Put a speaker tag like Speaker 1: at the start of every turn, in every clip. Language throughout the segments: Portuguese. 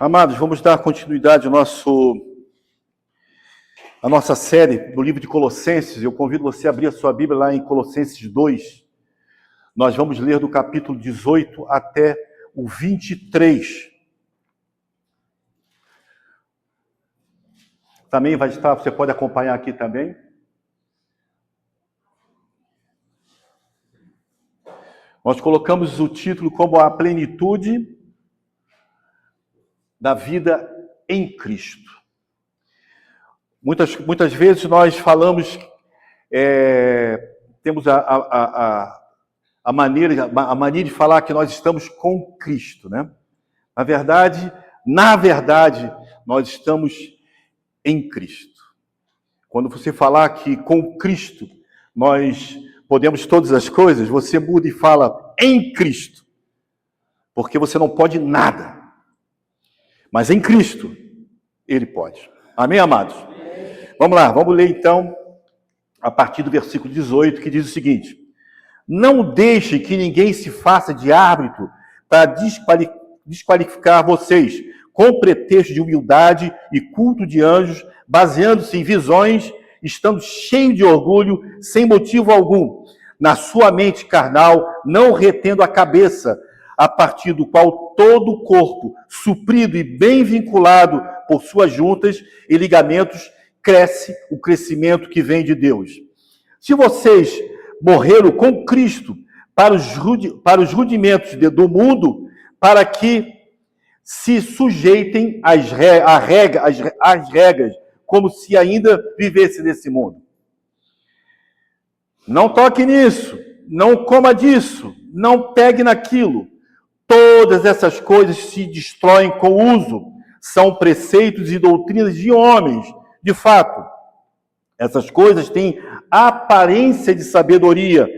Speaker 1: Amados, vamos dar continuidade à nossa série do livro de Colossenses. Eu convido você a abrir a sua Bíblia lá em Colossenses 2. Nós vamos ler do capítulo 18 até o 23. Também vai estar, você pode acompanhar aqui também. Nós colocamos o título como a plenitude da vida em Cristo. Muitas vezes nós falamos, temos a mania de falar que nós estamos com Cristo, né? Na verdade, nós estamos em Cristo. Quando você falar que com Cristo nós podemos todas as coisas, você muda e fala em Cristo, porque você não pode nada. Mas em Cristo, Ele pode. Amém, amados? Vamos lá, vamos ler então, a partir do versículo 18, que diz o seguinte: não deixe que ninguém se faça de árbitro para desqualificar vocês, com pretexto de humildade e culto de anjos, baseando-se em visões, estando cheio de orgulho, sem motivo algum, na sua mente carnal, não retendo a cabeça, a partir do qual todo o corpo, suprido e bem vinculado por suas juntas e ligamentos, cresce o crescimento que vem de Deus. Se vocês morreram com Cristo para os rudimentos do mundo, para que se sujeitem às regras, como se ainda vivesse nesse mundo. Não toque nisso, não coma disso, não pegue naquilo. Todas essas coisas se destroem com o uso. São preceitos e doutrinas de homens. De fato, essas coisas têm aparência de sabedoria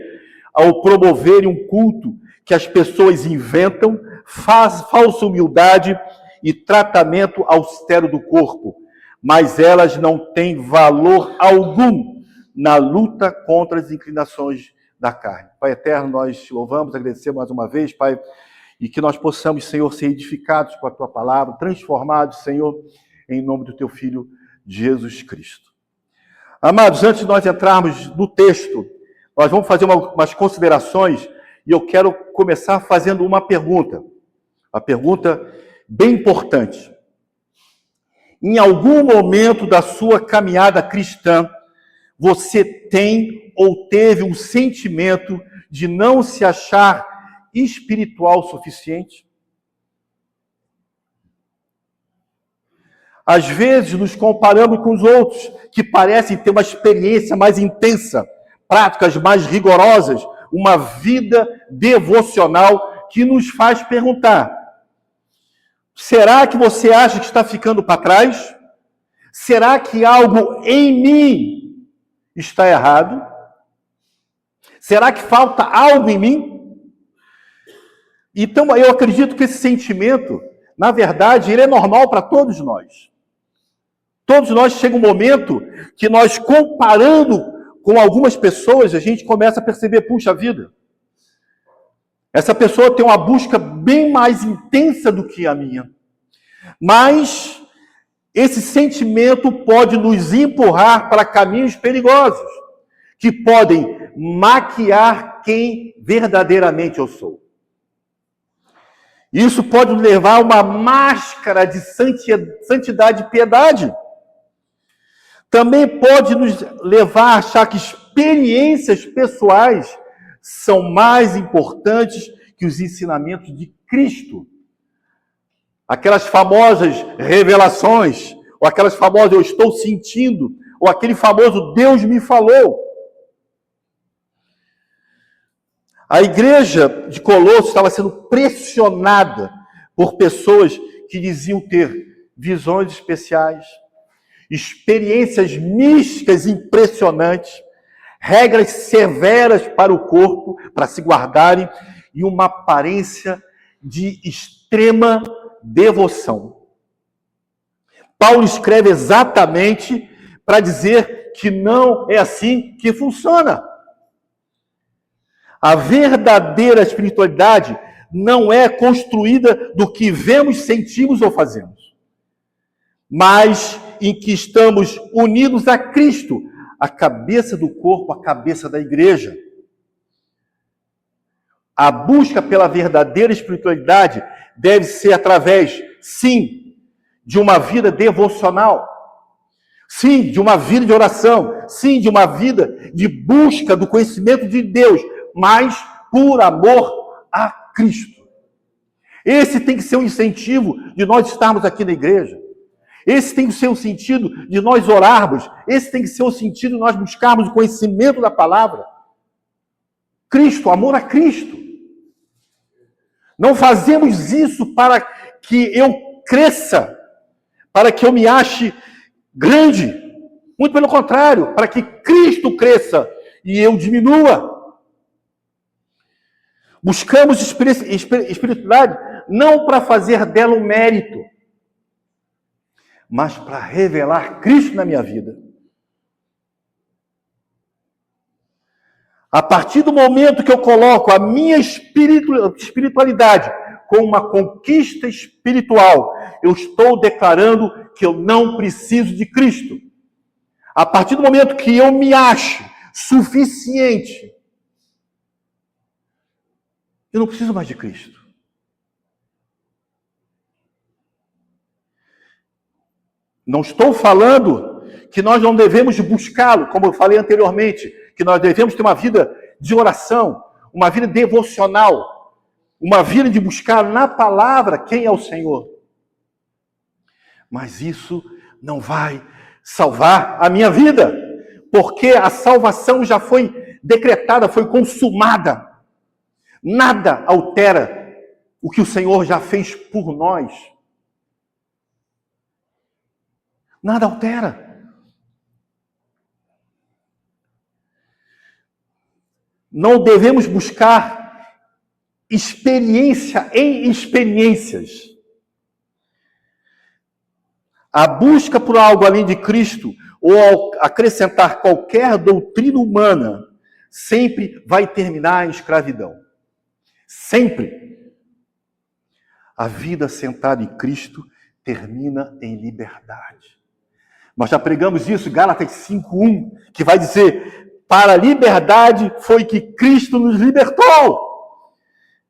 Speaker 1: ao promoverem um culto que as pessoas inventam, falsa humildade e tratamento austero do corpo. Mas elas não têm valor algum na luta contra as inclinações da carne. Pai eterno, nós te louvamos, agradecemos mais uma vez, Pai, e que nós possamos, Senhor, ser edificados com a Tua palavra, transformados, Senhor, em nome do Teu Filho, Jesus Cristo. Amados, antes de nós entrarmos no texto, nós vamos fazer umas considerações, e eu quero começar fazendo uma pergunta bem importante. Em algum momento da sua caminhada cristã, você tem ou teve um sentimento de não se achar espiritual suficiente? Às vezes nos comparamos com os outros, que parecem ter uma experiência mais intensa, práticas mais rigorosas, uma vida devocional que nos faz perguntar: será que você acha que está ficando para trás? Será que algo em mim está errado? Será que falta algo em mim? Então, eu acredito que esse sentimento, na verdade, ele é normal para todos nós. Todos nós chega um momento que nós, comparando com algumas pessoas, a gente começa a perceber, puxa vida, essa pessoa tem uma busca bem mais intensa do que a minha. Mas esse sentimento pode nos empurrar para caminhos perigosos, que podem maquiar quem verdadeiramente eu sou. Isso pode nos levar a uma máscara de santidade e piedade. Também pode nos levar a achar que experiências pessoais são mais importantes que os ensinamentos de Cristo. Aquelas famosas revelações, ou aquelas famosas eu estou sentindo, ou aquele famoso Deus me falou. A igreja de Colossos estava sendo pressionada por pessoas que diziam ter visões especiais, experiências místicas impressionantes, regras severas para o corpo, para se guardarem, e uma aparência de extrema devoção. Paulo escreve exatamente para dizer que não é assim que funciona. A verdadeira espiritualidade não é construída do que vemos, sentimos ou fazemos, mas em que estamos unidos a Cristo, a cabeça do corpo, a cabeça da igreja. A busca pela verdadeira espiritualidade deve ser através, sim, de uma vida devocional, sim, de uma vida de oração, sim, de uma vida de busca do conhecimento de Deus, mas por amor a Cristo. Esse tem que ser o incentivo de nós estarmos aqui na igreja. Esse tem que ser o sentido de nós orarmos. Esse tem que ser o sentido de nós buscarmos o conhecimento da palavra. Cristo, amor a Cristo. Não fazemos isso para que eu cresça, para que eu me ache grande. Muito pelo contrário, para que Cristo cresça e eu diminua. Buscamos espiritualidade não para fazer dela um mérito, mas para revelar Cristo na minha vida. A partir do momento que eu coloco a minha espiritualidade como uma conquista espiritual, eu estou declarando que eu não preciso de Cristo. A partir do momento que eu me acho suficiente, eu não preciso mais de Cristo. Não estou falando que nós não devemos buscá-lo, como eu falei anteriormente, que nós devemos ter uma vida de oração, uma vida devocional, uma vida de buscar na palavra quem é o Senhor. Mas isso não vai salvar a minha vida, porque a salvação já foi decretada, foi consumada. Nada altera o que o Senhor já fez por nós. Nada altera. Não devemos buscar experiência em experiências. A busca por algo além de Cristo ou acrescentar qualquer doutrina humana sempre vai terminar em escravidão. Sempre. A vida sentada em Cristo termina em liberdade. Nós já pregamos isso, Gálatas 5:1, que vai dizer: para a liberdade foi que Cristo nos libertou.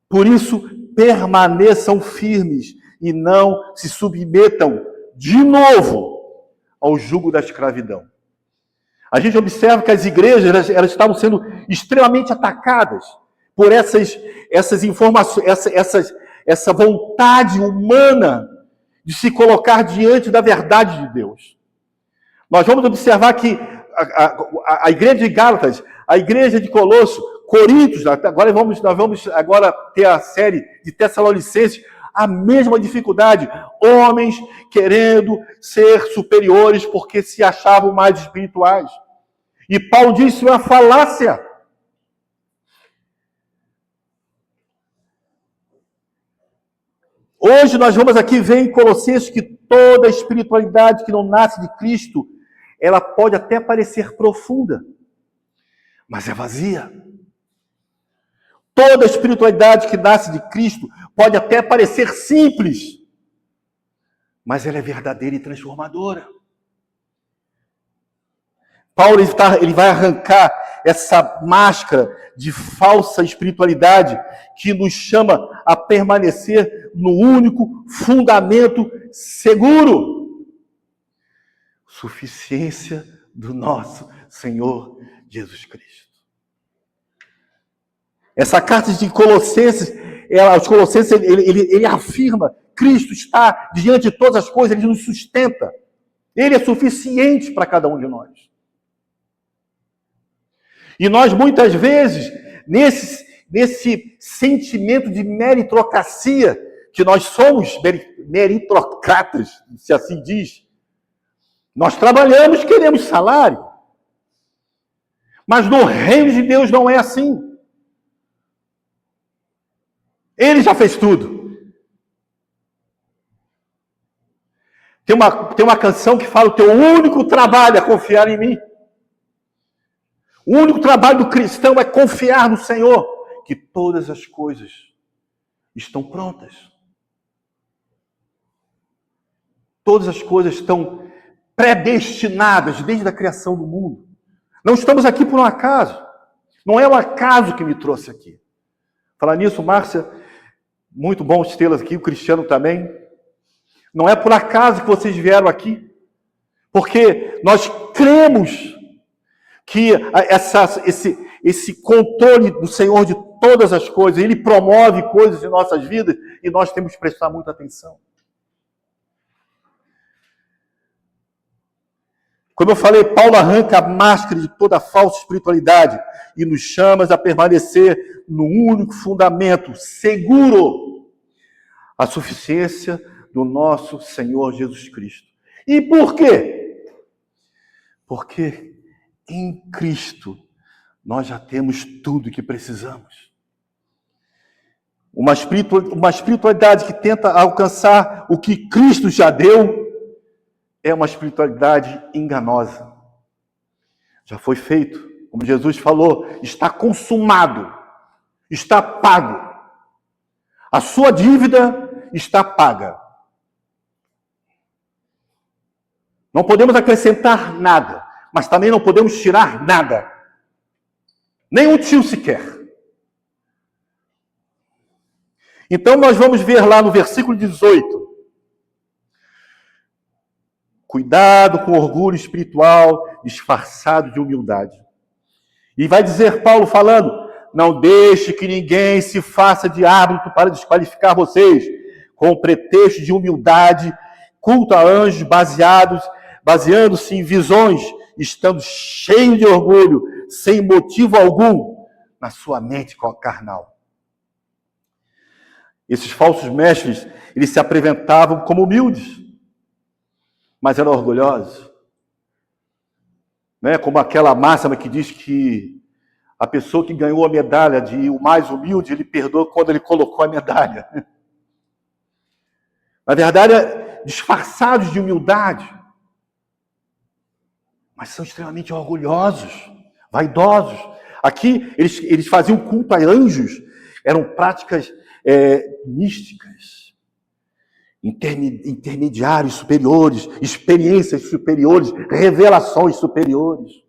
Speaker 1: Por isso, permaneçam firmes e não se submetam de novo ao jugo da escravidão. A gente observa que as igrejas elas estavam sendo extremamente atacadas por essas informações, essa vontade humana de se colocar diante da verdade de Deus. Nós vamos observar que a igreja de Gálatas, a igreja de Colosso, Coríntios, nós vamos agora ter a série de Tessalonicenses, a mesma dificuldade. Homens querendo ser superiores porque se achavam mais espirituais. E Paulo disse isso é uma falácia. Hoje nós vamos aqui ver em Colossenses que toda espiritualidade que não nasce de Cristo, ela pode até parecer profunda, mas é vazia. Toda espiritualidade que nasce de Cristo pode até parecer simples, mas ela é verdadeira e transformadora. Paulo ele vai arrancar essa máscara de falsa espiritualidade que nos chama a permanecer no único fundamento seguro. Suficiência do nosso Senhor Jesus Cristo. Essa carta de Colossenses, os Colossenses, ele afirma: Cristo está diante de todas as coisas, ele nos sustenta. Ele é suficiente para cada um de nós. E nós, muitas vezes, nesse sentimento de meritocracia, que nós somos meritocratas, se assim diz, nós trabalhamos, queremos salário. Mas no reino de Deus não é assim. Ele já fez tudo. Tem uma canção que fala: o teu único trabalho é confiar em mim. O único trabalho do cristão é confiar no Senhor, que todas as coisas estão prontas. Todas as coisas estão predestinadas desde a criação do mundo. Não estamos aqui por um acaso. Não é o acaso que me trouxe aqui. Falar nisso, Márcia, muito bom tê-las aqui, o Cristiano também. Não é por acaso que vocês vieram aqui. Porque nós cremos que esse controle do Senhor de todas as coisas, Ele promove coisas em nossas vidas e nós temos que prestar muita atenção. Como eu falei, Paulo arranca a máscara de toda a falsa espiritualidade e nos chama a permanecer no único fundamento seguro, a suficiência do nosso Senhor Jesus Cristo. E por quê? Porque em Cristo nós já temos tudo o que precisamos. Uma espiritualidade que tenta alcançar o que Cristo já deu é uma espiritualidade enganosa. Já foi feito, como Jesus falou, está consumado, está pago. A sua dívida está paga. Não podemos acrescentar nada, mas também não podemos tirar nada. Nem um tio sequer. Então nós vamos ver lá no versículo 18. Cuidado com o orgulho espiritual disfarçado de humildade. E vai dizer Paulo falando, não deixe que ninguém se faça de árbitro para desqualificar vocês, com o pretexto de humildade, culto a anjos baseando-se em visões, estando cheio de orgulho, sem motivo algum, na sua mente carnal. Esses falsos mestres, eles se apresentavam como humildes, mas eram orgulhosos. Né? Como aquela máxima que diz que a pessoa que ganhou a medalha de o mais humilde, ele perdoa quando ele colocou a medalha. Na verdade, disfarçados de humildade, mas são extremamente orgulhosos, vaidosos. Aqui, eles faziam culto a anjos, eram práticas místicas. Intermediários superiores, experiências superiores, revelações superiores.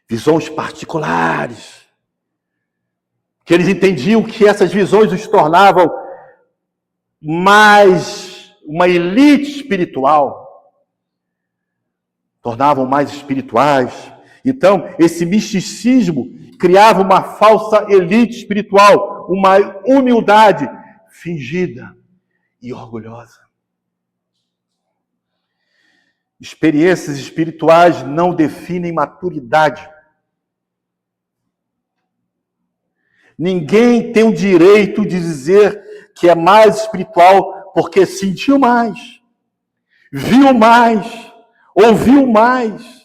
Speaker 1: Visões particulares. Que eles entendiam que essas visões os tornavam mais uma elite espiritual. Tornavam mais espirituais. Então, esse misticismo criava uma falsa elite espiritual, uma humildade fingida e orgulhosa. Experiências espirituais não definem maturidade. Ninguém tem o direito de dizer que é mais espiritual porque sentiu mais, viu mais, ouviu mais.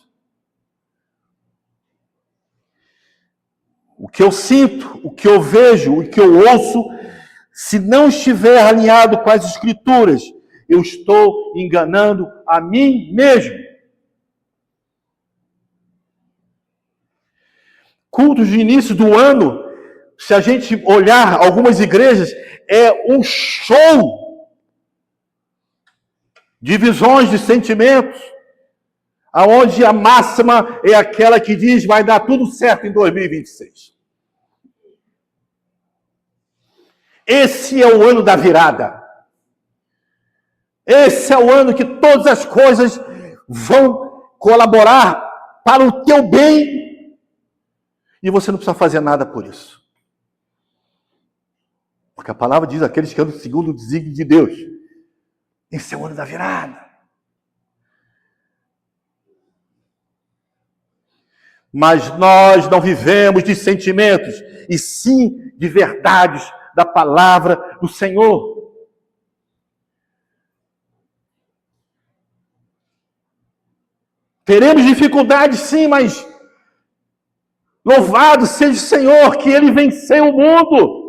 Speaker 1: O que eu sinto, o que eu vejo, o que eu ouço, se não estiver alinhado com as Escrituras, eu estou enganando a mim mesmo. Cultos de início do ano, se a gente olhar algumas igrejas, é um show de visões, de sentimentos, aonde a máxima é aquela que diz vai dar tudo certo em 2026. Esse é o ano da virada. Esse é o ano que todas as coisas vão colaborar para o teu bem e você não precisa fazer nada por isso. Porque a palavra diz aqueles que andam segundo o desígnio de Deus. Esse é o ano da virada. Mas nós não vivemos de sentimentos, e sim de verdades da palavra do Senhor. Teremos dificuldades, sim, mas louvado seja o Senhor, que Ele venceu o mundo.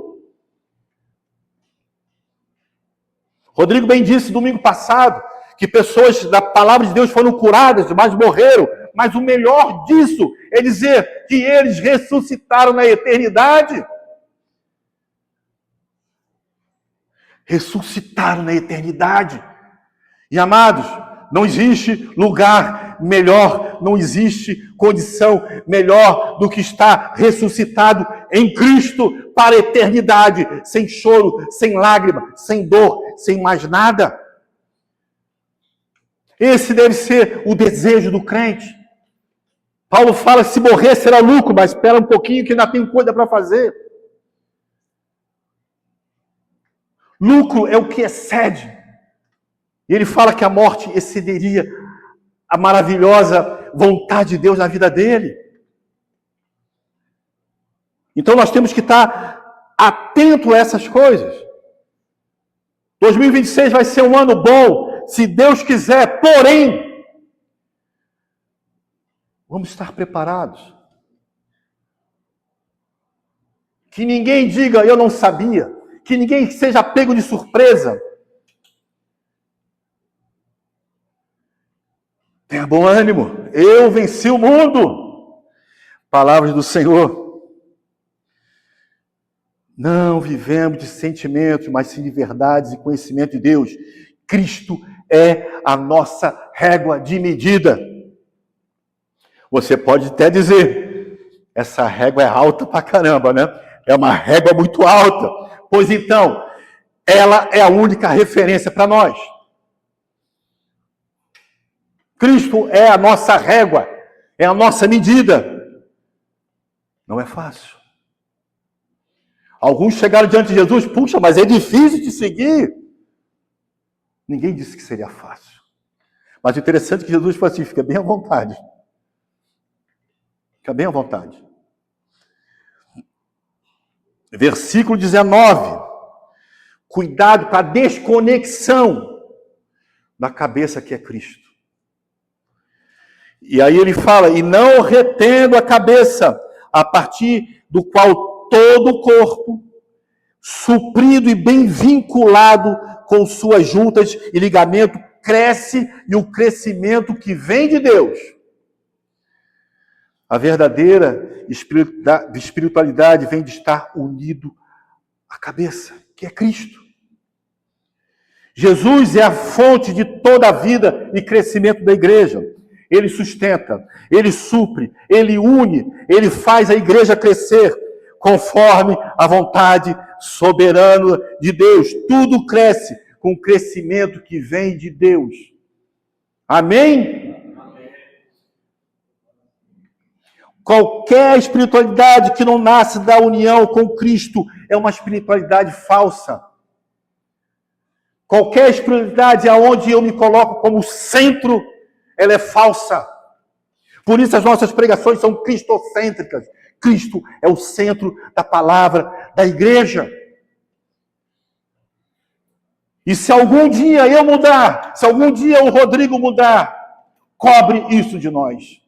Speaker 1: Rodrigo bem disse domingo passado, que pessoas da palavra de Deus foram curadas, mas morreram, mas o melhor disso é dizer que eles ressuscitaram na eternidade. Ressuscitaram na eternidade. E amados, não existe lugar melhor, não existe condição melhor do que estar ressuscitado em Cristo para a eternidade, sem choro, sem lágrima, sem dor, sem mais nada. Esse deve ser o desejo do crente. Paulo fala, se morrer será lucro, mas espera um pouquinho que ainda tem coisa para fazer. Lucro é o que excede. E ele fala que a morte excederia a maravilhosa vontade de Deus na vida dele. Então nós temos que estar atento a essas coisas. 2026 vai ser um ano bom, se Deus quiser, porém, vamos estar preparados. Que ninguém diga, eu não sabia. Que ninguém seja pego de surpresa. Tenha bom ânimo. Eu venci o mundo. Palavras do Senhor. Não vivemos de sentimentos, mas sim de verdades e conhecimento de Deus. Cristo é a nossa régua de medida. Você pode até dizer, essa régua é alta pra caramba, né? É uma régua muito alta. Pois então, ela é a única referência para nós. Cristo é a nossa régua, é a nossa medida. Não é fácil. Alguns chegaram diante de Jesus, puxa, mas é difícil de seguir. Ninguém disse que seria fácil. Mas o interessante é que Jesus falou assim, fica bem à vontade. Fica bem à vontade. Versículo 19. Cuidado com a desconexão da cabeça que é Cristo. E aí ele fala, e não retendo a cabeça, a partir do qual todo o corpo, suprido e bem vinculado com suas juntas e ligamento, cresce, e o crescimento que vem de Deus. A verdadeira espiritualidade vem de estar unido à cabeça, que é Cristo. Jesus é a fonte de toda a vida e crescimento da igreja. Ele sustenta, ele supre, ele une, ele faz a igreja crescer conforme a vontade soberana de Deus. Tudo cresce com o crescimento que vem de Deus. Amém? Qualquer espiritualidade que não nasce da união com Cristo é uma espiritualidade falsa. Qualquer espiritualidade aonde eu me coloco como centro, ela é falsa. Por isso as nossas pregações são cristocêntricas. Cristo é o centro da palavra da igreja. E se algum dia eu mudar, se algum dia o Rodrigo mudar, cobre isso de nós.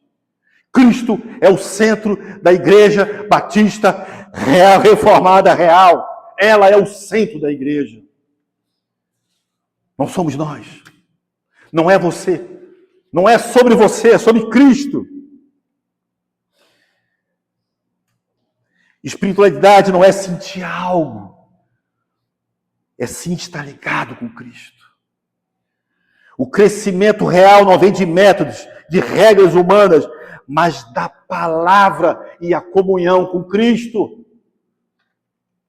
Speaker 1: Cristo é o centro da igreja batista real, reformada real. Ela é o centro da igreja. Não somos nós. Não é você. Não é sobre você, é sobre Cristo. Espiritualidade não é sentir algo. É sim estar ligado com Cristo. O crescimento real não vem de métodos, de regras humanas, mas da palavra e a comunhão com Cristo.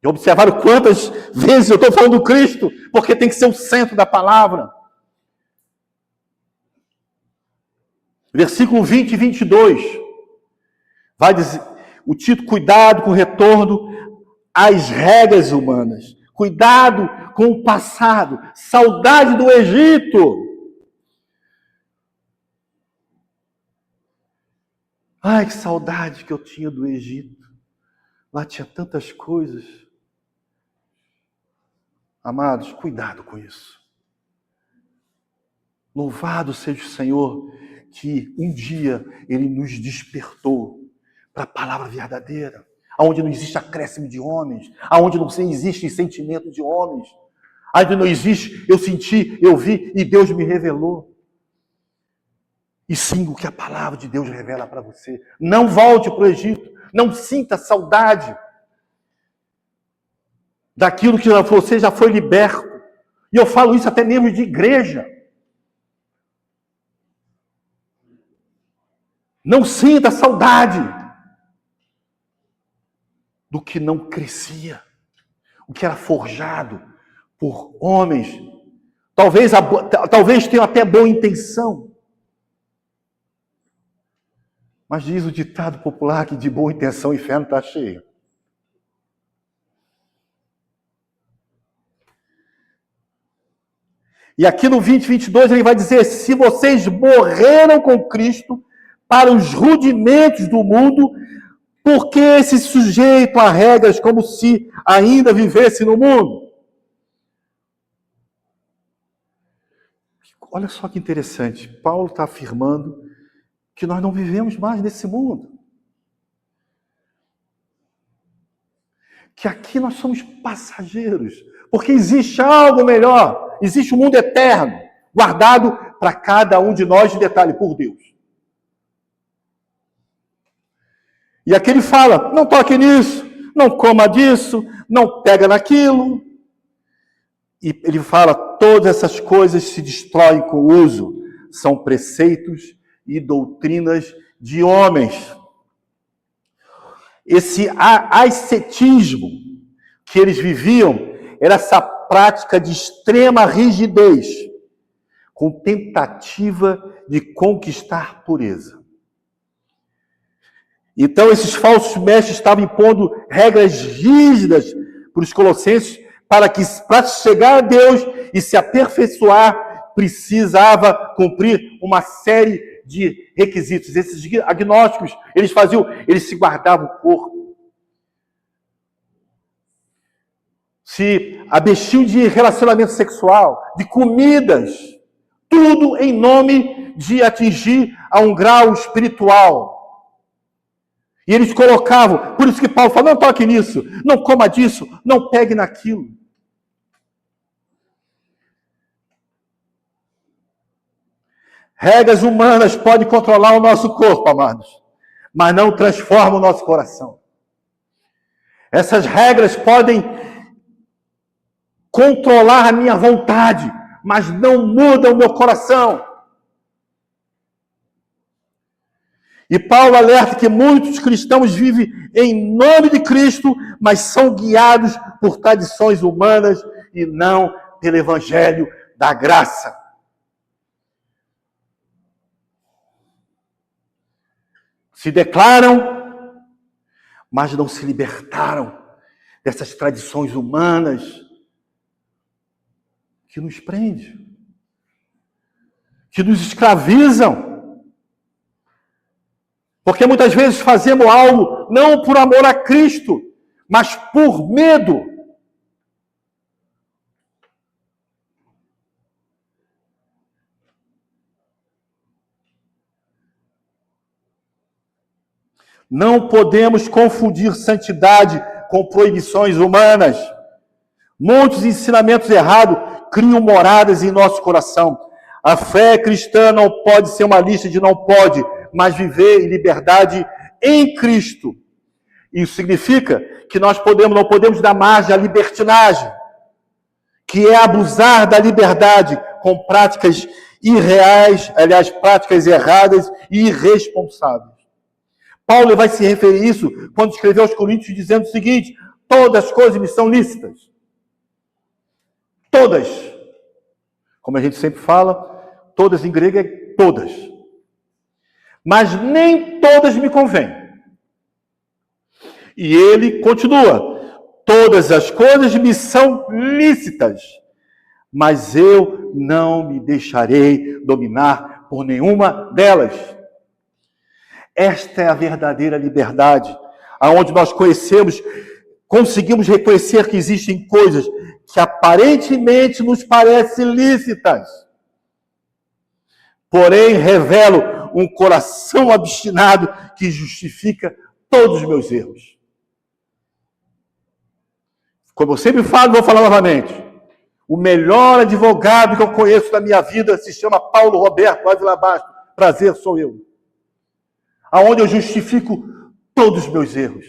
Speaker 1: Já observaram quantas vezes eu estou falando do Cristo? Porque tem que ser o centro da palavra. Versículo 20 e 22. Vai dizer, o título, cuidado com o retorno às regras humanas. Cuidado com o passado. Saudade do Egito. Ai, que saudade que eu tinha do Egito. Lá tinha tantas coisas. Amados, cuidado com isso. Louvado seja o Senhor, que um dia Ele nos despertou para a palavra verdadeira, onde não existe acréscimo de homens, onde não existe sentimento de homens, onde não existe eu senti, eu vi e Deus me revelou. e siga o que a palavra de Deus revela para você. Não volte para o Egito. Não sinta saudade daquilo que você já foi liberto. E eu falo isso até mesmo de igreja. Não sinta saudade do que não crescia, o que era forjado por homens. Talvez tenham até boa intenção. Mas diz o ditado popular que de boa intenção o inferno está cheio. E aqui no 20:22 ele vai dizer: se vocês morreram com Cristo para os rudimentos do mundo, por que se sujeitam a regras como se ainda vivesse no mundo? Olha só que interessante. Paulo está afirmando que nós não vivemos mais nesse mundo. Que aqui nós somos passageiros. Porque existe algo melhor. Existe um mundo eterno, guardado para cada um de nós, de detalhe, por Deus. E aqui ele fala: não toque nisso, não coma disso, não pega naquilo. E ele fala: todas essas coisas se destroem com o uso. São preceitos e doutrinas de homens. Esse ascetismo que eles viviam era essa prática de extrema rigidez, com tentativa de conquistar pureza. Então, esses falsos mestres estavam impondo regras rígidas para os colossenses, para chegar a Deus e se aperfeiçoar, precisava cumprir uma série de requisitos. Esses agnósticos, eles se guardavam o corpo. Se abstiam de relacionamento sexual, de comidas, tudo em nome de atingir a um grau espiritual. E eles colocavam, por isso que Paulo fala: não toque nisso, não coma disso, não pegue naquilo. Regras humanas podem controlar o nosso corpo, amados, mas não transformam o nosso coração. Essas regras podem controlar a minha vontade, mas não mudam o meu coração. E Paulo alerta que muitos cristãos vivem em nome de Cristo, mas são guiados por tradições humanas e não pelo evangelho da graça. Se declaram, mas não se libertaram dessas tradições humanas que nos prendem, que nos escravizam. Porque muitas vezes fazemos algo não por amor a Cristo, mas por medo. Não podemos confundir santidade com proibições humanas. Muitos ensinamentos errados criam moradas em nosso coração. A fé cristã não pode ser uma lista de não pode, mas viver em liberdade em Cristo. Isso significa que nós não podemos dar margem à libertinagem, que é abusar da liberdade com práticas irreais, aliás, práticas erradas e irresponsáveis. Paulo vai se referir a isso quando escreveu aos Coríntios dizendo o seguinte: todas as coisas me são lícitas. Todas. Como a gente sempre fala, todas em grego é todas. Mas nem todas me convêm. E ele continua: todas as coisas me são lícitas, mas eu não me deixarei dominar por nenhuma delas. Esta é a verdadeira liberdade, aonde nós conseguimos reconhecer que existem coisas que aparentemente nos parecem lícitas, porém revelam um coração obstinado que justifica todos os meus erros. Como eu sempre falo, vou falar novamente: o melhor advogado que eu conheço na minha vida se chama Paulo Roberto Ávila Bastos, prazer sou eu. Aonde eu justifico todos os meus erros.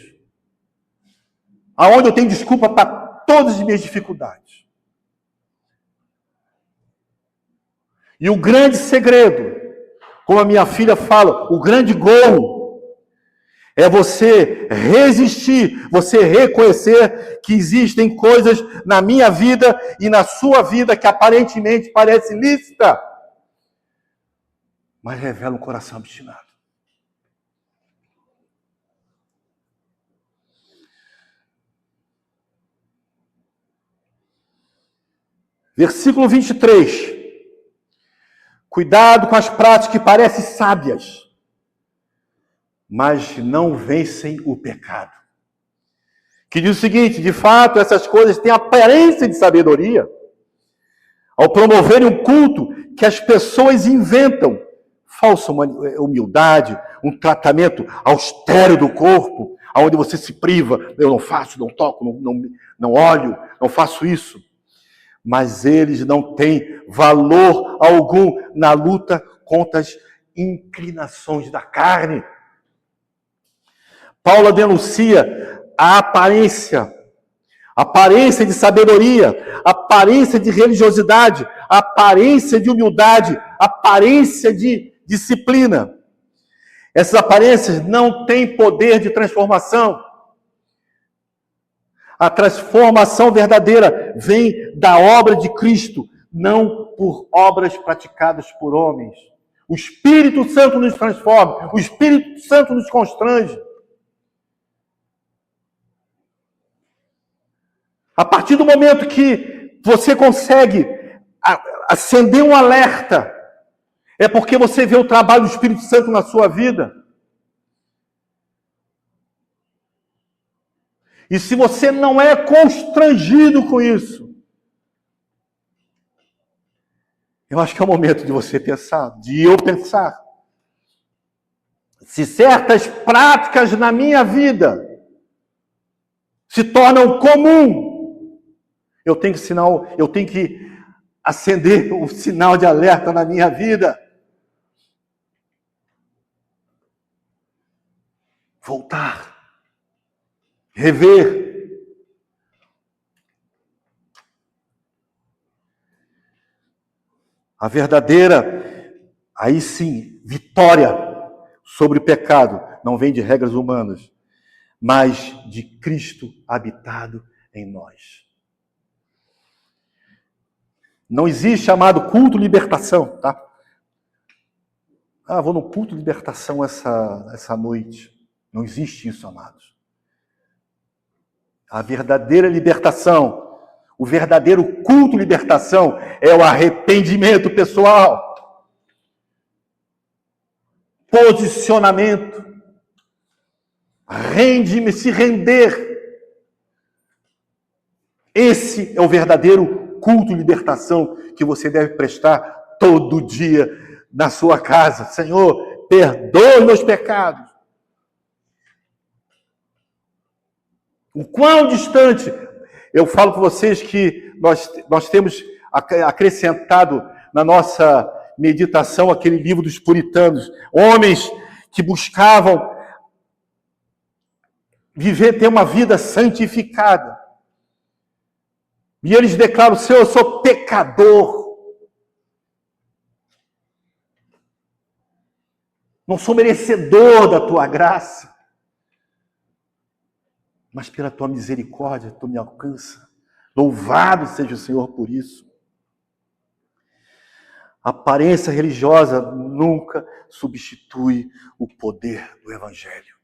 Speaker 1: Aonde eu tenho desculpa para todas as minhas dificuldades. E o grande segredo, como a minha filha fala, o grande gol é você resistir, você reconhecer que existem coisas na minha vida e na sua vida que aparentemente parece lícita, mas revela um coração obstinado. Versículo 23. Cuidado com as práticas que parecem sábias, mas não vencem o pecado. Que diz o seguinte: de fato, essas coisas têm aparência de sabedoria. Ao promoverem um culto que as pessoas inventam, falsa humildade, um tratamento austero do corpo, onde você se priva, eu não faço, não toco, não olho, não faço isso. Mas eles não têm valor algum na luta contra as inclinações da carne. Paulo denuncia a aparência de sabedoria, aparência de religiosidade, aparência de humildade, aparência de disciplina. Essas aparências não têm poder de transformação. A transformação verdadeira vem da obra de Cristo, não por obras praticadas por homens. O Espírito Santo nos transforma, o Espírito Santo nos constrange. A partir do momento que você consegue acender um alerta, é porque você vê o trabalho do Espírito Santo na sua vida. E se você não é constrangido com isso, eu acho que é o momento de você pensar, de eu pensar. Se certas práticas na minha vida se tornam comum, eu tenho que acender um sinal de alerta na minha vida. Voltar. Rever. A verdadeira, aí sim, vitória sobre o pecado não vem de regras humanas, mas de Cristo habitado em nós. Não existe chamado culto libertação, tá? Vou no culto libertação essa noite. Não existe isso, amados. A verdadeira libertação, o verdadeiro culto libertação é o arrependimento pessoal. Posicionamento. Se render. Esse é o verdadeiro culto libertação que você deve prestar todo dia na sua casa. Senhor, perdoe meus pecados. O quão distante, eu falo para vocês que nós temos acrescentado na nossa meditação aquele livro dos puritanos, homens que buscavam ter uma vida santificada. E eles declaram: Senhor, eu sou pecador. Não sou merecedor da tua graça. Mas pela tua misericórdia, tu me alcança. Louvado seja o Senhor por isso. A aparência religiosa nunca substitui o poder do Evangelho.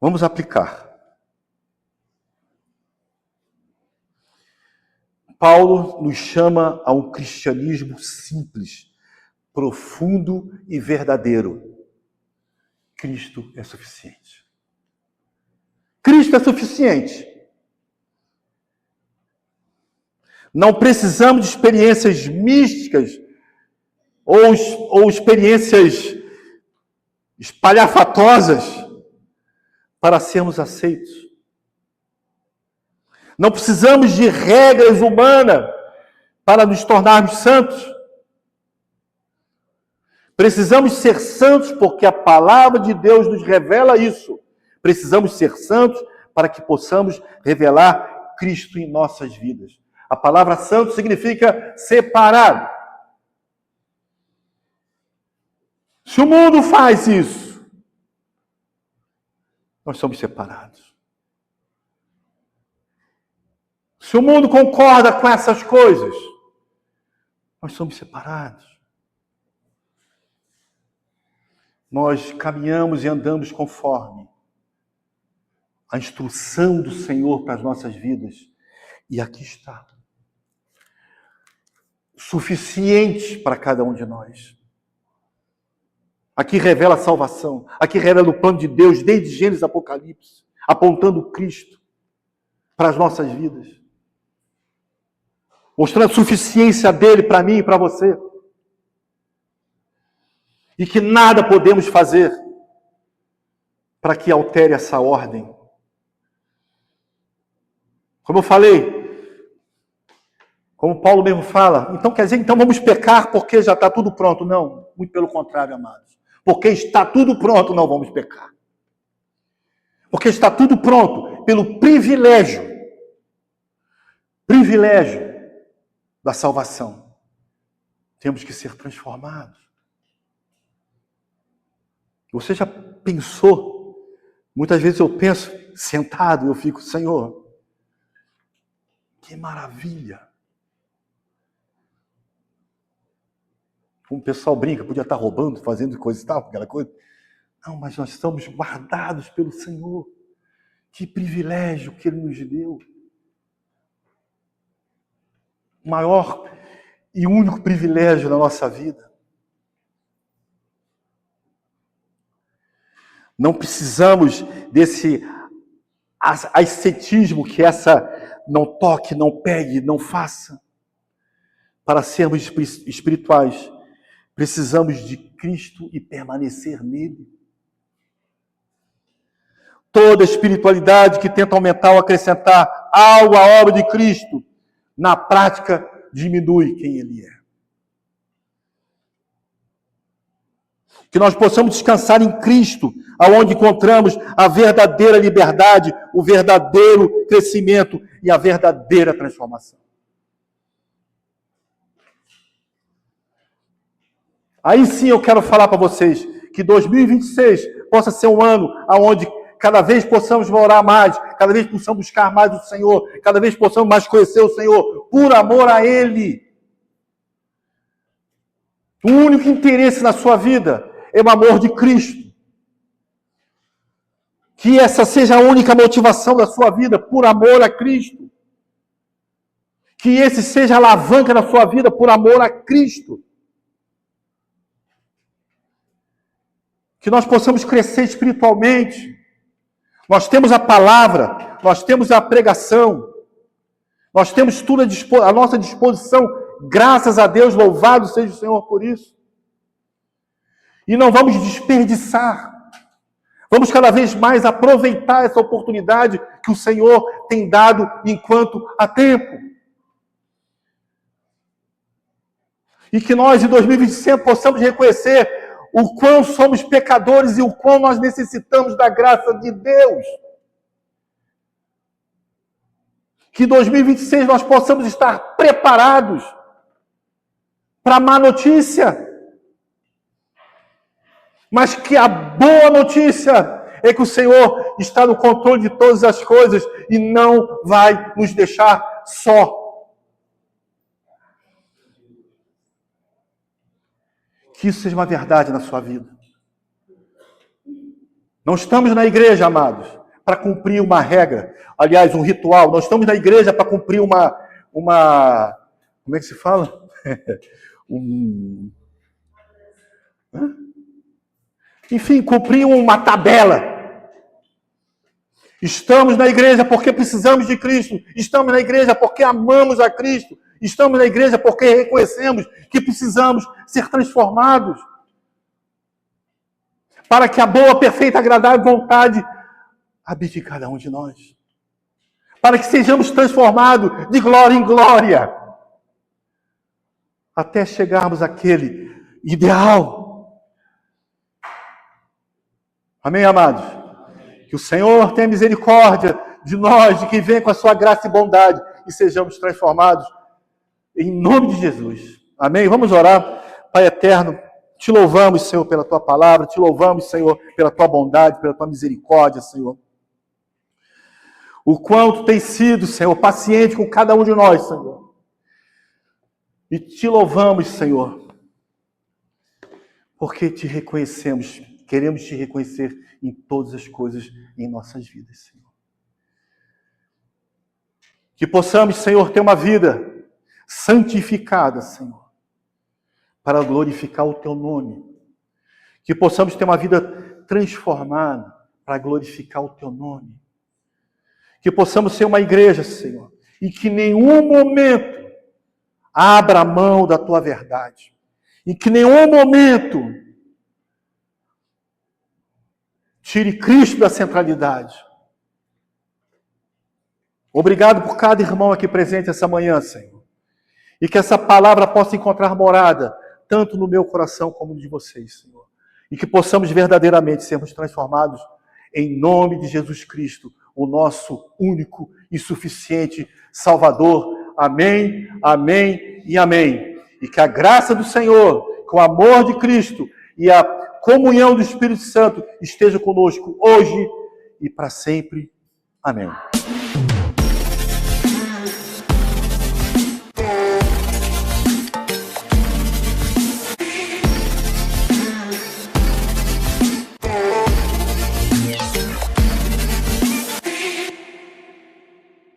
Speaker 1: Vamos aplicar. Paulo nos chama a um cristianismo simples, profundo e verdadeiro. Cristo é suficiente. Cristo é suficiente. Não precisamos de experiências místicas ou experiências espalhafatosas para sermos aceitos. Não precisamos de regras humanas para nos tornarmos santos. Precisamos ser santos porque a palavra de Deus nos revela isso. Precisamos ser santos para que possamos revelar Cristo em nossas vidas. A palavra santo significa separado. Se o mundo faz isso, nós somos separados. Se o mundo concorda com essas coisas, nós somos separados. Nós caminhamos e andamos conforme a instrução do Senhor para as nossas vidas. E aqui está. Suficiente para cada um de nós. Aqui revela a salvação. Aqui revela o plano de Deus desde Gênesis e Apocalipse, apontando Cristo para as nossas vidas. Mostrando a suficiência dele para mim e para você. E que nada podemos fazer para que altere essa ordem. Como eu falei, como Paulo mesmo fala, então quer dizer, então vamos pecar porque já está tudo pronto. Não, muito pelo contrário, amados. Porque está tudo pronto, não vamos pecar. Porque está tudo pronto pelo privilégio da salvação. Temos que ser transformados. Você já pensou? Muitas vezes eu penso, sentado, eu fico, Senhor, que maravilha. Como o pessoal brinca, podia estar roubando, fazendo coisa e tal, aquela coisa. Não, mas nós estamos guardados pelo Senhor. Que privilégio que Ele nos deu. O maior e único privilégio da nossa vida. Não precisamos desse ascetismo que essa não toque, não pegue, não faça. Para sermos espirituais, precisamos de Cristo e permanecer nele. Toda espiritualidade que tenta aumentar ou acrescentar algo à obra de Cristo, na prática, diminui quem ele é. Que nós possamos descansar em Cristo, aonde encontramos a verdadeira liberdade, o verdadeiro crescimento e a verdadeira transformação. Aí sim eu quero falar para vocês que 2026 possa ser um ano onde cada vez possamos orar mais, cada vez possamos buscar mais o Senhor, cada vez possamos mais conhecer o Senhor, por amor a Ele. O único interesse na sua vida é o amor de Cristo. Que essa seja a única motivação da sua vida, por amor a Cristo. Que esse seja a alavanca da sua vida, por amor a Cristo. Que nós possamos crescer espiritualmente. Nós temos a palavra, nós temos a pregação, nós temos tudo à nossa disposição, graças a Deus, louvado seja o Senhor por isso. E não vamos desperdiçar, vamos cada vez mais aproveitar essa oportunidade que o Senhor tem dado enquanto há tempo. E que nós, em 2025, possamos reconhecer o quão somos pecadores e o quão nós necessitamos da graça de Deus. Que em 2026 nós possamos estar preparados para a má notícia. Mas que a boa notícia é que o Senhor está no controle de todas as coisas e não vai nos deixar só. Que isso seja uma verdade na sua vida. Não estamos na igreja, amados, para cumprir uma regra, aliás, um ritual. Nós estamos na igreja para cumprir uma como é que se fala? Enfim, cumprir uma tabela. Estamos na igreja porque precisamos de Cristo. Estamos na igreja porque amamos a Cristo. Estamos na igreja porque reconhecemos que precisamos ser transformados. Para que a boa, perfeita, agradável vontade habite em cada um de nós. Para que sejamos transformados de glória em glória. até chegarmos àquele ideal. Amém, amados? Que o Senhor tenha misericórdia de nós, de quem vem com a sua graça e bondade, e sejamos transformados em nome de Jesus. Amém? Vamos orar. Pai eterno, te louvamos, Senhor, pela tua palavra, te louvamos, Senhor, pela tua bondade, pela tua misericórdia, Senhor. O quanto tem sido, Senhor, paciente com cada um de nós, Senhor. E te louvamos, Senhor, porque te reconhecemos, queremos te reconhecer em todas as coisas em nossas vidas, Senhor. Que possamos, Senhor, ter uma vida santificada, Senhor, para glorificar o teu nome. Que possamos ter uma vida transformada para glorificar o teu nome. Que possamos ser uma igreja, Senhor, e que em nenhum momento abra a mão da tua verdade. E que em nenhum momento tire Cristo da centralidade. Obrigado por cada irmão aqui presente essa manhã, Senhor. E que essa palavra possa encontrar morada, tanto no meu coração como no de vocês, Senhor. E que possamos verdadeiramente sermos transformados em nome de Jesus Cristo, o nosso único e suficiente Salvador. Amém, amém e amém. E que a graça do Senhor, com o amor de Cristo e a comunhão do Espírito Santo esteja conosco hoje e para sempre. Amém.